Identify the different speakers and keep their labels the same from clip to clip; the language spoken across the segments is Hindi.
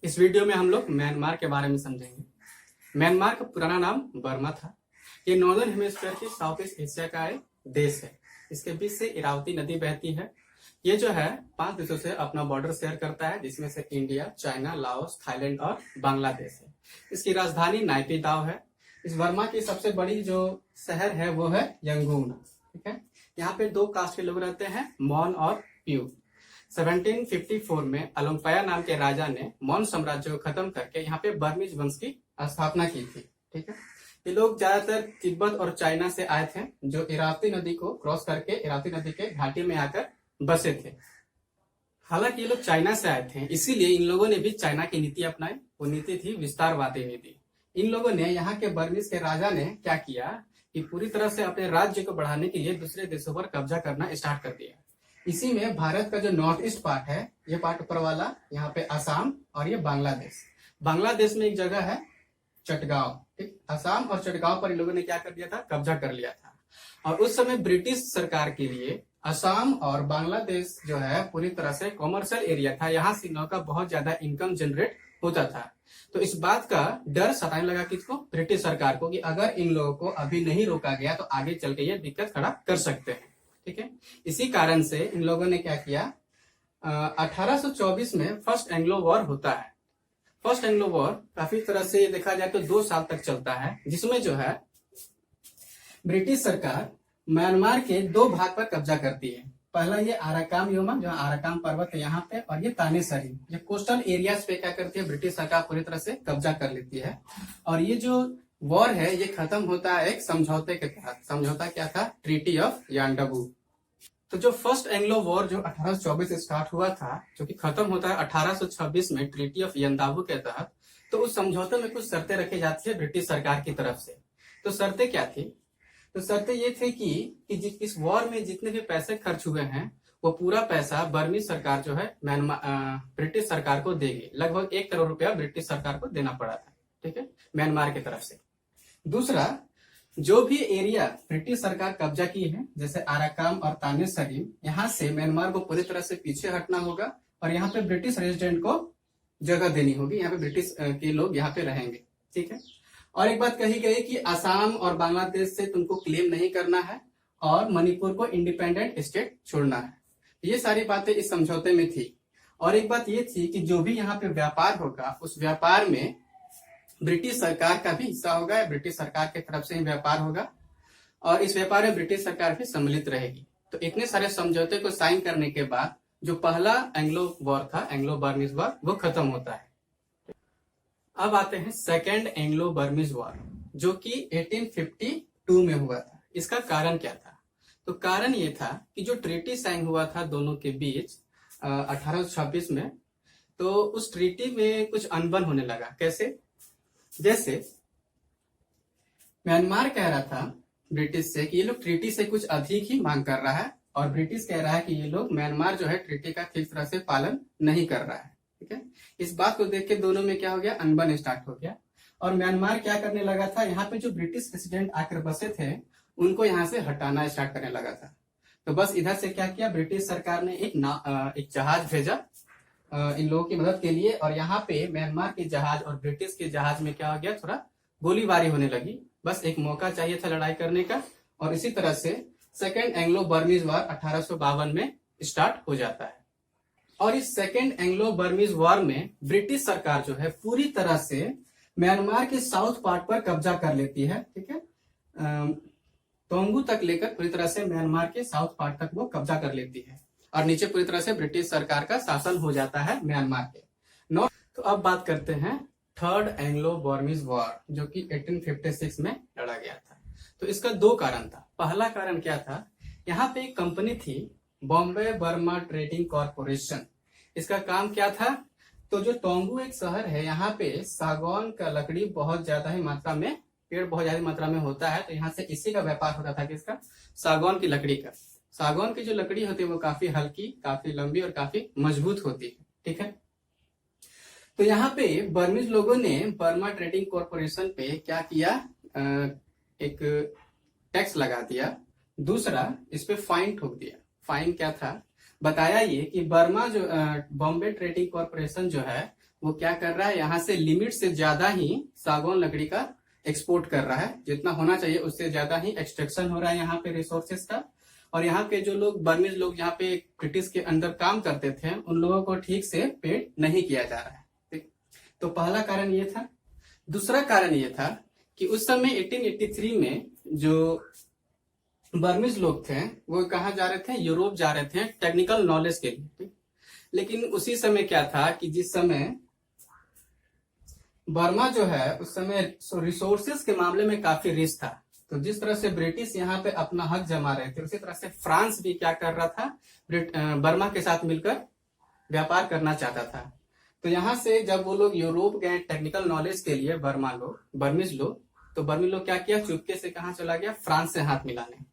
Speaker 1: इस वीडियो में हम लोग म्यांमार के बारे में समझेंगे। म्यांमार का पुराना नाम बर्मा था। ये नॉर्दर्न हेमिस्फीयर की साउथ ईस्ट एशिया का एक देश है। इसके बीच से इरावती नदी बहती है। ये जो है 5 देशों से अपना बॉर्डर शेयर करता है, जिसमें से इंडिया, चाइना, लाओस, थाईलैंड और बांग्लादेश है। इसकी राजधानी नाइपीताव है। इस बर्मा की सबसे बड़ी जो शहर है वो है यंगून। ठीक है, यहाँ पे 2 कास्ट के लोग रहते हैं, मॉन और प्यू। 1754 में अलोम्पाया नाम के राजा ने मॉन साम्राज्य को खत्म करके यहाँ पे बर्मीज वंश की स्थापना की थी। ठीक है, ये लोग ज्यादातर तिब्बत और चाइना से आए थे, जो इरावती नदी को क्रॉस करके इरावती नदी के घाटी में आकर बसे थे। हालांकि ये लोग चाइना से आए थे, इसीलिए इन लोगों ने भी चाइना की नीति अपनाई। वो नीति थी विस्तारवादी नीति। इन लोगों ने, यहाँ के बर्मीज के राजा ने क्या किया कि पूरी तरह से अपने राज्य को बढ़ाने के लिए दूसरे देशों पर कब्जा करना स्टार्ट कर दिया। इसी में भारत का जो नॉर्थ ईस्ट पार्ट है, ये पार्ट ऊपर वाला, यहाँ पे असम और ये बांग्लादेश। बांग्लादेश में एक जगह है चटगांव। ठीक, असम और चटगांव पर इन लोगों ने क्या कर दिया था, कब्जा कर लिया था। और उस समय ब्रिटिश सरकार के लिए असम और बांग्लादेश जो है पूरी तरह से कॉमर्शियल एरिया था। यहाँ से इन लोगों का बहुत ज्यादा इनकम जनरेट होता था। तो इस बात का डर सताने लगा किसको, ब्रिटिश सरकार को, कि अगर इन लोगों को अभी नहीं रोका गया तो आगे चल के ये दिक्कत खड़ा कर सकते हैं। ठीक है, इसी कारण से इन लोगों ने क्या किया, 1824 में फर्स्ट एंग्लो वॉर होता है। फर्स्ट एंग्लो वॉर काफी तरह से देखा जाए तो 2 साल तक चलता है, जिसमें जो है ब्रिटिश सरकार म्यांमार के 2 भाग पर कब्जा करती है। पहला ये आराकाम योमा, जो आराकाम पर्वत है यहाँ पे, और ये तानेसरी, ये कोस्टल एरियाज पे क्या करती है ब्रिटिश सरकार पूरी तरह से कब्जा कर लेती है। और ये जो वॉर है ये खत्म होता है एक समझौते के तहत। समझौता क्या था, ट्रीटी ऑफ यानडबू। तो जो फर्स्ट एंग्लो वॉर जो 1824 से स्टार्ट हुआ था, जो कि खत्म होता है 1826 में ट्रीटी ऑफ यानडाबू के तहत, तो उस समझौते में कुछ शर्तें रखी जाती है ब्रिटिश सरकार की तरफ से। तो शर्तें क्या थी, तो शर्तें ये थे कि इस वॉर में जितने भी पैसे खर्च हुए हैं वो पूरा पैसा बर्मी सरकार जो है ब्रिटिश सरकार को देगी। लगभग 1 करोड़ रुपया ब्रिटिश सरकार को देना पड़ा था। ठीक है, म्यांमार की तरफ से। दूसरा, जो भी एरिया ब्रिटिश सरकार कब्जा की है, जैसे आराकाम और तानेसरी, यहाँ से म्यांमार को पूरी तरह से पीछे हटना होगा और यहाँ पे ब्रिटिश रेजिडेंट को जगह देनी होगी। यहाँ पे ब्रिटिश के लोग यहाँ पे रहेंगे। ठीक है, और एक बात कही गई कि असम और बांग्लादेश से तुमको क्लेम नहीं करना है और मणिपुर को इंडिपेंडेंट स्टेट छोड़ना है। ये सारी बातें इस समझौते में थी। और एक बात ये थी कि जो भी यहाँ पे व्यापार होगा, उस व्यापार में ब्रिटिश सरकार का भी हिस्सा होगा, ब्रिटिश सरकार की तरफ से ही व्यापार होगा और इस व्यापार में ब्रिटिश सरकार भी सम्मिलित रहेगी। तो इतने सारे समझौते को साइन करने के बाद जो पहला एंग्लो वॉर था, एंग्लो बर्मीज वॉर, वो खत्म होता है। अब आते हैं सेकेंड एंग्लो बर्मीज वॉर, जो कि 1852 में हुआ था। इसका कारण क्या था, तो कारण ये था कि जो ट्रीटी साइन हुआ था दोनों के बीच 1826 में, तो उस ट्रीटी में कुछ अनबन होने लगा। कैसे, जैसे म्यांमार कह रहा था ब्रिटिश से कि ये लोग ट्रीटी से कुछ अधिक ही मांग कर रहा है, और ब्रिटिश कह रहा है कि ये लोग, म्यांमार जो है ट्रीटी का ठीक तरह से पालन नहीं कर रहा है। ठीक है, इस बात को देख के दोनों में क्या हो गया, अनबन स्टार्ट हो गया। और म्यांमार क्या करने लगा था, यहाँ पे जो ब्रिटिश रेसिडेंट आकर बसे थे उनको यहाँ से हटाना स्टार्ट करने लगा था। तो बस इधर से क्या किया, ब्रिटिश सरकार ने एक जहाज भेजा इन लोगों की मदद के लिए, और यहाँ पे म्यांमार के जहाज और ब्रिटिश के जहाज में क्या हो गया, थोड़ा गोलीबारी होने लगी। बस एक मौका चाहिए था लड़ाई करने का, और इसी तरह से सेकेंड एंग्लो बर्मीज वॉर 1852 में स्टार्ट हो जाता है। और इस सेकेंड एंग्लो बर्मीज वॉर में ब्रिटिश सरकार जो है पूरी तरह से म्यांमार के साउथ पार्ट पर कब्जा कर लेती है। ठीक है, तोंगू तक लेकर पूरी तरह से म्यांमार के साउथ पार्ट तक वो कब्जा कर लेती है, और नीचे पूरी तरह से ब्रिटिश सरकार का शासन हो जाता है म्यांमार के नॉर्थ। तो अब बात करते हैं थर्ड एंग्लो बर्मीज वॉर, जो कि 1856 में लड़ा गया था। तो इसका 2 कारण था। पहला कारण क्या था, यहाँ पे एक कंपनी थी, बॉम्बे बर्मा ट्रेडिंग कॉर्पोरेशन। इसका काम क्या था, तो जो तोंगू एक शहर है, यहाँ पे सागौन का लकड़ी बहुत ज्यादा ही मात्रा में, पेड़ बहुत ज्यादा मात्रा में होता है, तो यहाँ से इसी का व्यापार होता था, किसका, सागौन की लकड़ी का। सागौन की जो लकड़ी होती है वो काफी हल्की, काफी लंबी और काफी मजबूत होती है। ठीक है, तो यहाँ पे बर्मीज लोगों ने बर्मा ट्रेडिंग कॉर्पोरेशन पे क्या किया, एक टैक्स लगा दिया। दूसरा, इस पे फाइन ठोक दिया। फाइन क्या था, बताया ये कि बर्मा जो बॉम्बे ट्रेडिंग कॉर्पोरेशन जो है वो क्या कर रहा है, यहाँ से लिमिट से ज्यादा ही सागौन लकड़ी का एक्सपोर्ट कर रहा है। जितना होना चाहिए उससे ज्यादा ही एक्सट्रैक्शन हो रहा है यहाँ पे रिसोर्सेज का। और यहाँ पे जो लोग बर्मीज लोग यहाँ पे ब्रिटिश के अंदर काम करते थे, उन लोगों को ठीक से पेड नहीं किया जा रहा है। ठीक, तो पहला कारण ये था। दूसरा कारण ये था कि उस समय 1883 में जो बर्मीज लोग थे वो कहाँ जा रहे थे, यूरोप जा रहे थे टेक्निकल नॉलेज के लिए। ठीक, लेकिन उसी समय क्या था कि जिस समय बर्मा जो है उस समय रिसोर्सेज के मामले में काफी रिच था। तो जिस तरह से ब्रिटिश यहाँ पे अपना हक जमा रहे थे, उसी तरह से फ्रांस भी क्या कर रहा था, बर्मा के साथ मिलकर व्यापार करना चाहता था। तो यहाँ से जब वो लोग यूरोप गए टेक्निकल नॉलेज के लिए, बर्मीज लोग, तो बर्मी लोग क्या किया, चुपके से कहाँ चला गया, फ्रांस से हाथ मिलाने।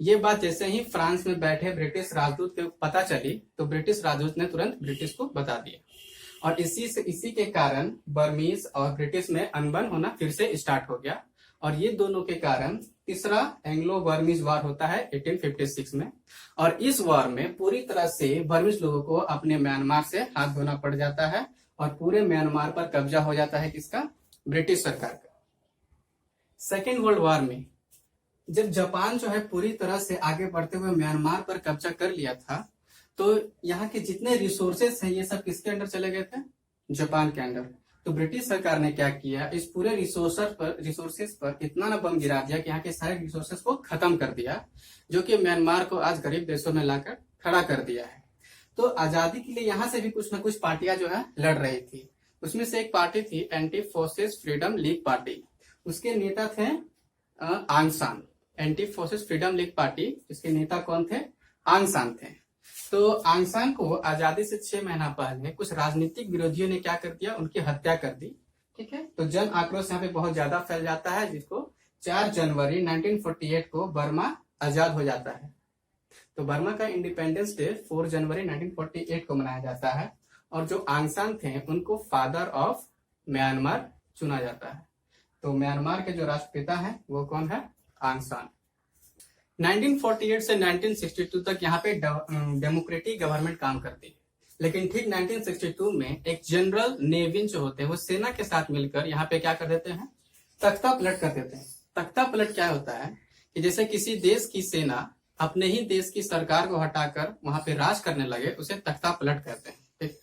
Speaker 1: ये बात जैसे ही फ्रांस में बैठे ब्रिटिश राजदूत को पता चली, तो ब्रिटिश राजदूत ने तुरंत ब्रिटिश को बता दिया। और इसी के कारण बर्मीज और ब्रिटिश में अनबन होना फिर से स्टार्ट हो गया। और ये दोनों के कारण तीसरा एंग्लो बर्मीज वार होता है 1856 में। और इस वार में पूरी तरह से बर्मीज लोगों को अपने म्यांमार से हाथ धोना पड़ जाता है और पूरे म्यांमार पर कब्जा हो जाता है किसका, ब्रिटिश सरकार का। सेकेंड वर्ल्ड वार में जब जापान जो है पूरी तरह से आगे बढ़ते हुए म्यांमार पर कब्जा कर लिया था, तो यहाँ के जितने रिसोर्सेस हैं ये सब किसके अंडर चले गए थे, जापान के अंडर। तो ब्रिटिश सरकार ने क्या किया, इस पूरे रिसोर्सेस पर इतना ना बम गिरा दिया कि यहाँ के सारे रिसोर्सेस को खत्म कर दिया, जो कि म्यांमार को आज गरीब देशों में लाकर खड़ा कर दिया है। तो आजादी के लिए यहाँ से भी कुछ ना कुछ पार्टियां जो है लड़ रही थी। उसमें से एक पार्टी थी anti forces freedom league party. उसके नेता थे आंग सान। Anti forces freedom league party, इसके नेता कौन थे, आंग सान थे। तो आंग सान को आजादी से 6 महीना पहले कुछ राजनीतिक विरोधियों ने क्या कर दिया, उनकी हत्या कर दी। ठीक है, तो जन आक्रोश यहाँ पे बहुत ज्यादा फैल जाता है, जिसको 4 जनवरी 1948 को बर्मा आजाद हो जाता है। तो बर्मा का इंडिपेंडेंस डे 4 जनवरी 1948 को मनाया जाता है। और जो आंग सान थे उनको फादर ऑफ म्यांमार चुना जाता है। तो म्यांमार के जो राष्ट्रपिता है वो कौन है, आंग सान। 1948 से 1962 तक यहाँ पे डेमोक्रेटिक गवर्नमेंट काम करती है। लेकिन ठीक 1962 में एक जनरल नेविन जो होते हैं वो सेना के साथ मिलकर यहाँ पे क्या कर देते हैं, तख्ता पलट कर देते हैं। तख्ता पलट क्या होता है कि जैसे किसी देश की सेना अपने ही देश की सरकार को हटाकर वहां पे राज करने लगे, उसे तख्ता पलट कहते हैं। ठीक,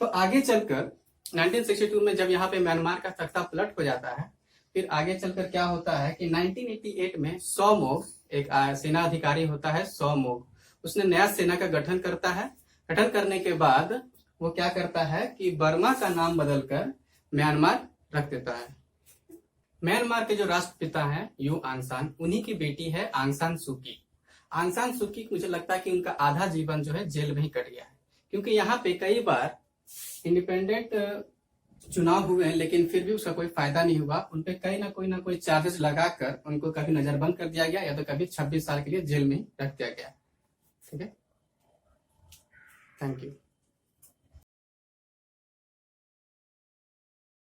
Speaker 1: तो आगे चलकर 1962 में जब यहाँ पे म्यांमार का तख्ता पलट हो जाता है, फिर आगे चलकर क्या होता है कि 1988 में सौ मोग, एक सेना अधिकारी होता है सौ मोग, उसने नया सेना का गठन करता है। गठन करने के बाद वो क्या करता है कि बर्मा का नाम बदलकर म्यांमार रख देता है। म्यांमार के जो राष्ट्रपिता हैं यू आंग सान, उन्हीं की बेटी है आंग सान सूकी। आंग सान सूकी, मुझे लगता है कि उनका आधा जीवन जो है जेल में ही कट गया है, क्योंकि यहाँ पे कई बार इंडिपेंडेंट चुनाव हुए हैं लेकिन फिर भी उसका कोई फायदा नहीं हुआ। उनपे कहीं ना कोई चार्जेस लगाकर उनको कभी नजरबंद कर दिया गया या तो कभी 26 साल के लिए जेल में रख दिया गया। ठीक है, थैंक यू।